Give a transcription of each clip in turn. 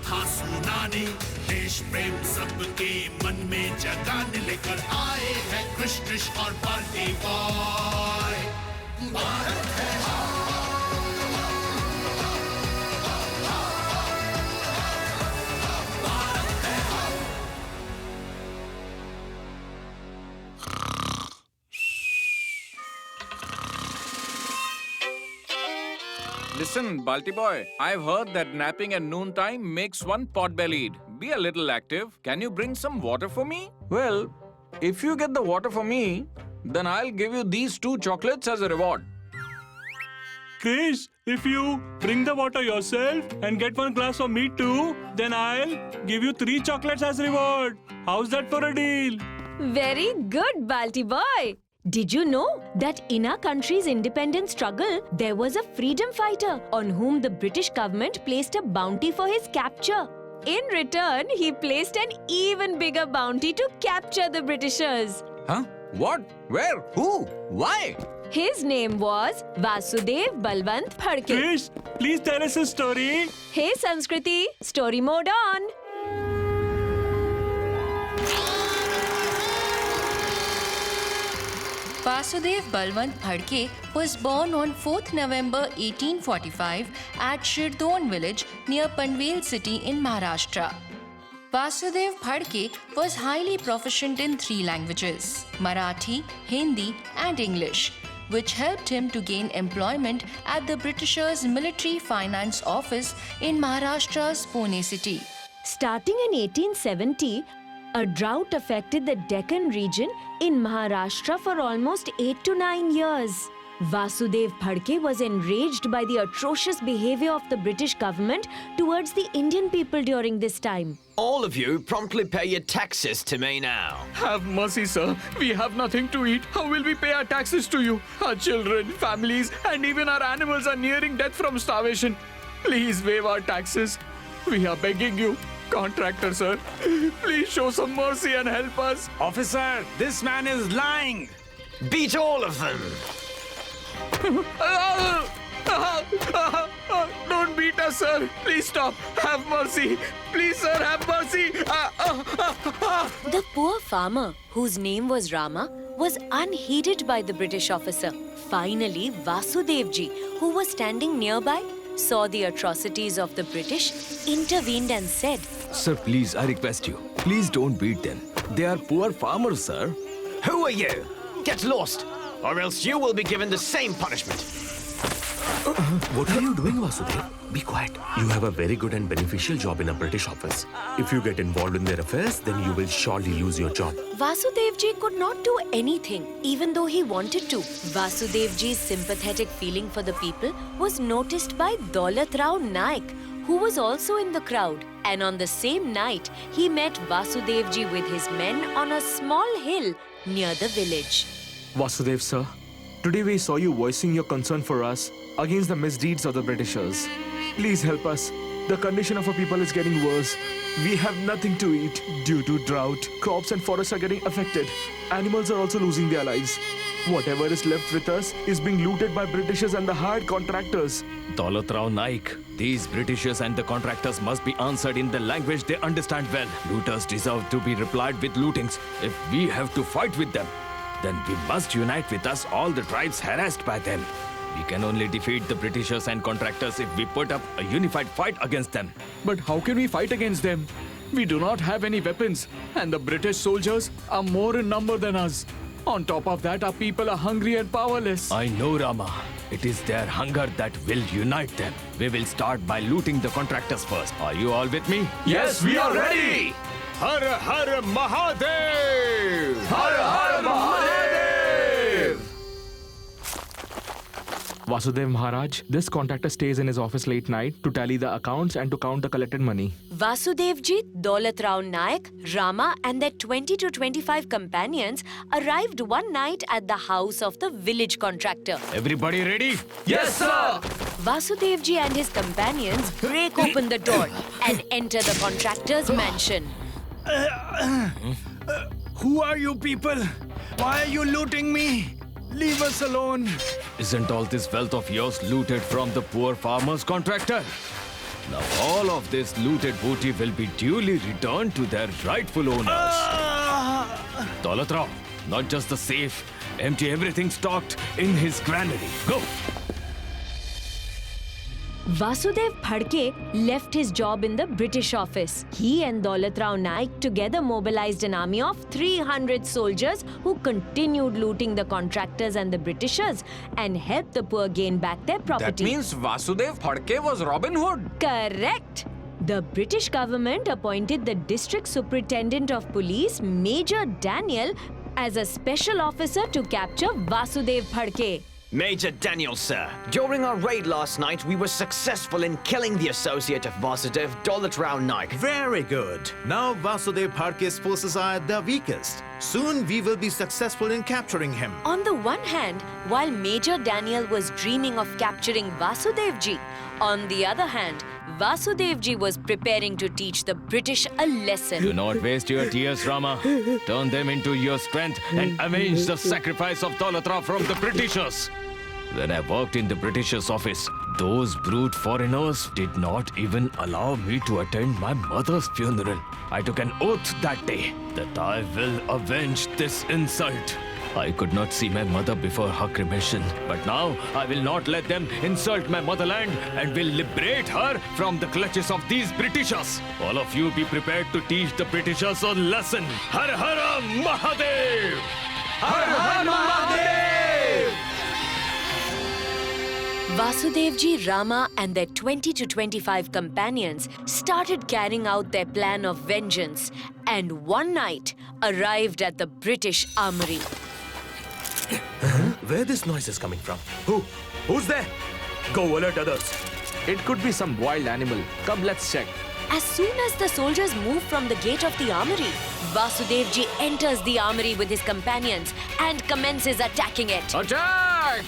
कथा सुनाने, देश प्रेम सबके मन में जगाने लेकर आए हैं कृष्ण और बाल्टी बॉय। भारत है Listen, Balti boy, I've heard that napping at noontime makes one pot-bellied. Be a little active. Can you bring some water for me? Well, if you get the water for me, then I'll give you these 2 chocolates as a reward. Krish, if you bring the water yourself and get 1 glass for me too, then I'll give you 3 chocolates as reward. How's that for a deal? Very good, Balti boy. Did you know that in our country's independence struggle, there was a freedom fighter on whom the British government placed a bounty for his capture? In return, he placed an even bigger bounty to capture the Britishers. Huh? What? Where? Who? Why? His name was Vasudev Balwant Phadke. Krish, please tell us a story. Hey Sanskriti, story mode on. Vasudev Balwant Phadke was born on 4th November 1845 at Shirdon village near Panvel city in Maharashtra. Vasudev Phadke was highly proficient in 3 languages, Marathi, Hindi and English, which helped him to gain employment at the Britishers' Military Finance Office in Maharashtra's Pune city. Starting in 1870, a drought affected the Deccan region in Maharashtra for almost 8 to 9 years. Vasudev Phadke was enraged by the atrocious behavior of the British government towards the Indian people during this time. All of you promptly pay your taxes to me now. Have mercy, sir. We have nothing to eat. How will we pay our taxes to you? Our children, families, and even our animals are nearing death from starvation. Please waive our taxes. We are begging you. Contractor, sir. Please show some mercy and help us. Officer, this man is lying. Beat all of them. Don't beat us, sir. Please stop. Have mercy. Please, sir, have mercy. The poor farmer, whose name was Rama, was unheeded by the British officer. Finally, Vasudevji, who was standing nearby, saw the atrocities of the British, intervened and said, Sir, please, I request you. Please don't beat them. They are poor farmers, sir. Who are you? Get lost, or else you will be given the same punishment. What are you doing, Vasudev? Be quiet. You have a very good and beneficial job in a British office. If you get involved in their affairs, then you will surely lose your job. Vasudevji could not do anything, even though he wanted to. Vasudevji's sympathetic feeling for the people was noticed by Daulat Rao Naik, who was also in the crowd. And on the same night, he met Vasudevji with his men on a small hill near the village. Vasudev, sir. Today we saw you voicing your concern for us against the misdeeds of the Britishers. Please help us. The condition of our people is getting worse. We have nothing to eat due to drought. Crops and forests are getting affected. Animals are also losing their lives. Whatever is left with us is being looted by Britishers and the hired contractors. Daulat Rao Naik, these Britishers and the contractors must be answered in the language they understand well. Looters deserve to be replied with lootings. If we have to fight with them, then we must unite with us all the tribes harassed by them. We can only defeat the Britishers and contractors if we put up a unified fight against them. But how can we fight against them? We do not have any weapons, and the British soldiers are more in number than us. On top of that, our people are hungry and powerless. I know, Rama. It is their hunger that will unite them. We will start by looting the contractors first. Are you all with me? Yes, we are ready! Har Har Mahadev! Har Har Mahadev! Vasudev Maharaj, this contractor stays in his office late night to tally the accounts and to count the collected money. Vasudevji, Daulat Rao Naik, Rama and their 20 to 25 companions arrived one night at the house of the village contractor. Everybody ready? Yes, sir! Vasudevji and his companions break open the door and enter the contractor's mansion. Who are you people? Why are you looting me? Leave us alone. Isn't all this wealth of yours looted from the poor farmers, contractor? Now all of this looted booty will be duly returned to their rightful owners. Daulat Rao, not just the safe, empty everything stocked in his granary. Go! Vasudev Phadke left his job in the British office. He and Daulat Rao Naik together mobilized an army of 300 soldiers who continued looting the contractors and the Britishers and helped the poor gain back their That property. means Vasudev Phadke was Robin Hood. Correct! The British government appointed the District Superintendent of Police, Major Daniel, as a special officer to capture Vasudev Phadke. Major Daniel, sir. During our raid last night, we were successful in killing the associate of Vasudev, Daulat Rao Naik. Very good. Now Vasudev Phadke's forces are at their weakest. Soon we will be successful in capturing him. On the one hand, while Major Daniel was dreaming of capturing Vasudevji, on the other hand, Vasudevji was preparing to teach the British a lesson. Do not waste your tears, Rama. Turn them into your strength and avenge the sacrifice of Daulat Rao from the Britishers. When I worked in the Britishers' office, those brute foreigners did not even allow me to attend my mother's funeral. I took an oath that day that I will avenge this insult. I could not see my mother before her cremation, but now I will not let them insult my motherland and will liberate her from the clutches of these Britishers. All of you be prepared to teach the Britishers a lesson. Har Har Mahadev! Har Har Mahadev! Vasudevji, Rama and their 20 to 25 companions started carrying out their plan of vengeance and one night arrived at the British armory. Where this noise is coming from? Who's there? Go alert others. It could be some wild animal. Come, let's check. As soon as the soldiers move from the gate of the armory, Vasudevji enters the armory with his companions and commences attacking it. Attack!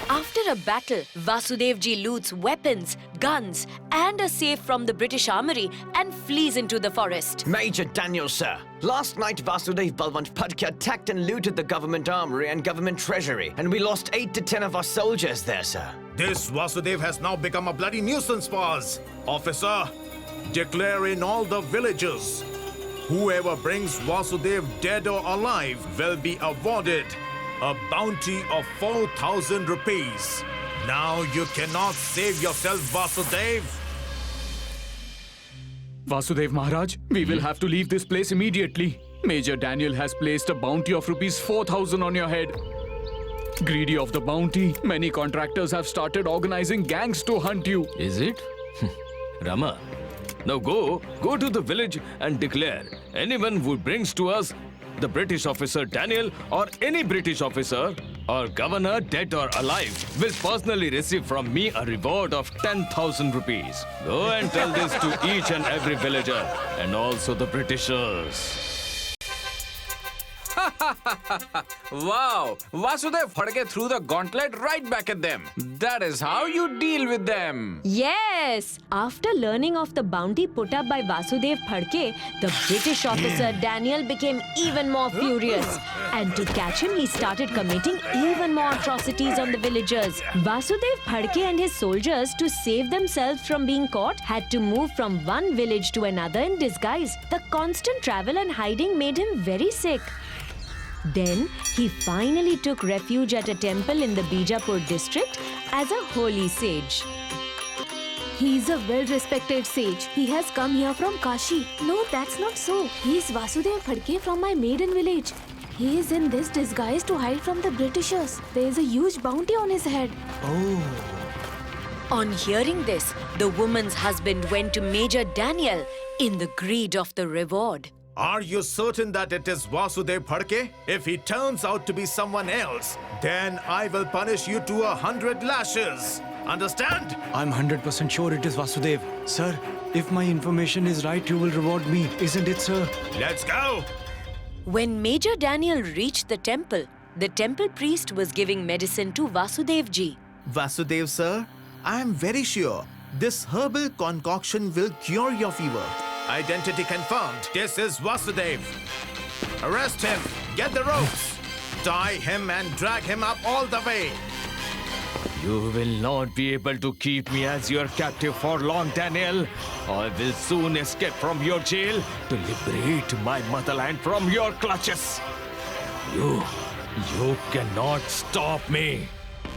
After a battle, Vasudevji loots weapons, guns, and a safe from the British armory and flees into the forest. Major Daniel, sir. Last night, Vasudev Balwant Phadke attacked and looted the government armory and government treasury, and we lost 8 to 10 of our soldiers there, sir. This Vasudev has now become a bloody nuisance for us. Officer, declare in all the villages. Whoever brings Vasudev dead or alive will be awarded a bounty of 4,000 rupees. Now you cannot save yourself, Vasudev. Vasudev Maharaj, we will have to leave this place immediately. Major Daniel has placed a bounty of rupees 4,000 on your head. Greedy of the bounty, many contractors have started organizing gangs to hunt you. Is it? Rama, now go to the village and declare anyone who brings to us the British officer Daniel or any British officer or governor dead or alive will personally receive from me a reward of 10,000 rupees. Go and tell this to each and every villager and also the Britishers. Wow! Vasudev Phadke threw the gauntlet right back at them. That is how you deal with them. Yes! After learning of the bounty put up by Vasudev Phadke, the British officer Daniel became even more furious. And to catch him, he started committing even more atrocities on the villagers. Vasudev Phadke and his soldiers, to save themselves from being caught, had to move from one village to another in disguise. The constant travel and hiding made him very sick. Then he finally took refuge at a temple in the Bijapur district as a holy sage. He is a well-respected sage. He has come here from Kashi. No, that's not so. He is Vasudev Phadke from my maiden village. He is in this disguise to hide from the Britishers. There is a huge bounty on his head. On hearing this, the woman's husband went to Major Daniel in the greed of the reward. Are you certain that it is Vasudev Phadke? If he turns out to be someone else, then I will punish you to 100 lashes. Understand? I'm 100% sure it is Vasudev. Sir, if my information is right, you will reward me, isn't it, sir? Let's go. When Major Daniel reached the temple priest was giving medicine to Vasudevji. Vasudev, sir, I am very sure this herbal concoction will cure your fever. Identity confirmed. This is Vasudev. Arrest him. Get the ropes. Tie him and drag him up all the way. You will not be able to keep me as your captive for long, Daniel. I will soon escape from your jail to liberate my motherland from your clutches. You cannot stop me.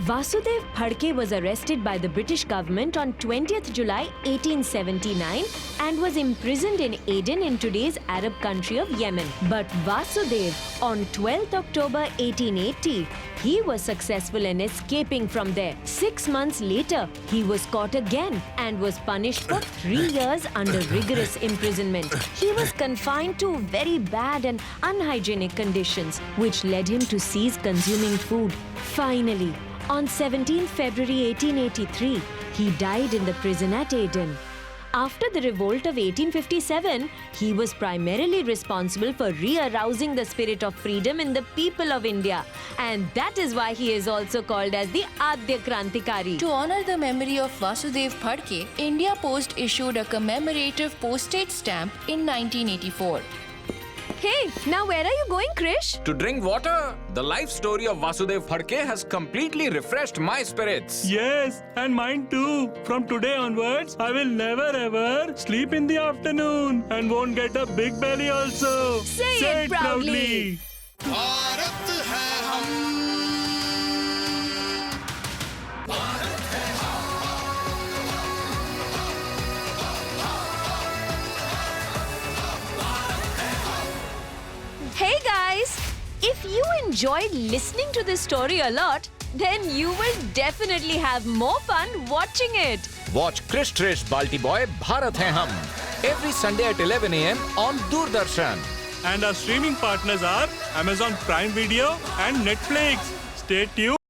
Vasudev Phadke was arrested by the British government on 20th July 1879 and was imprisoned in Aden in today's Arab country of Yemen. But Vasudev, on 12th October 1880, he was successful in escaping from there. 6 months later, he was caught again and was punished for 3 years under rigorous imprisonment. He was confined to very bad and unhygienic conditions, which led him to cease consuming food. Finally, on 17 February 1883, he died in the prison at Aden. After the revolt of 1857, he was primarily responsible for re-arousing the spirit of freedom in the people of India. And that is why he is also called as the Adya Krantikari. To honor the memory of Vasudev Phadke, India Post issued a commemorative postage stamp in 1984. Hey, now where are you going, Krish? To drink water. The life story of Vasudev Phadke has completely refreshed my spirits. Yes, and mine too. From today onwards, I will never ever sleep in the afternoon and won't get a big belly also. Say it proudly. Bharat है हम Hey guys, if you enjoyed listening to this story a lot, then you will definitely have more fun watching it. Watch Krish Trish Balti Boy Bharat Hai Hum every Sunday at 11 a.m. on Doordarshan. And our streaming partners are Amazon Prime Video and Netflix. Stay tuned.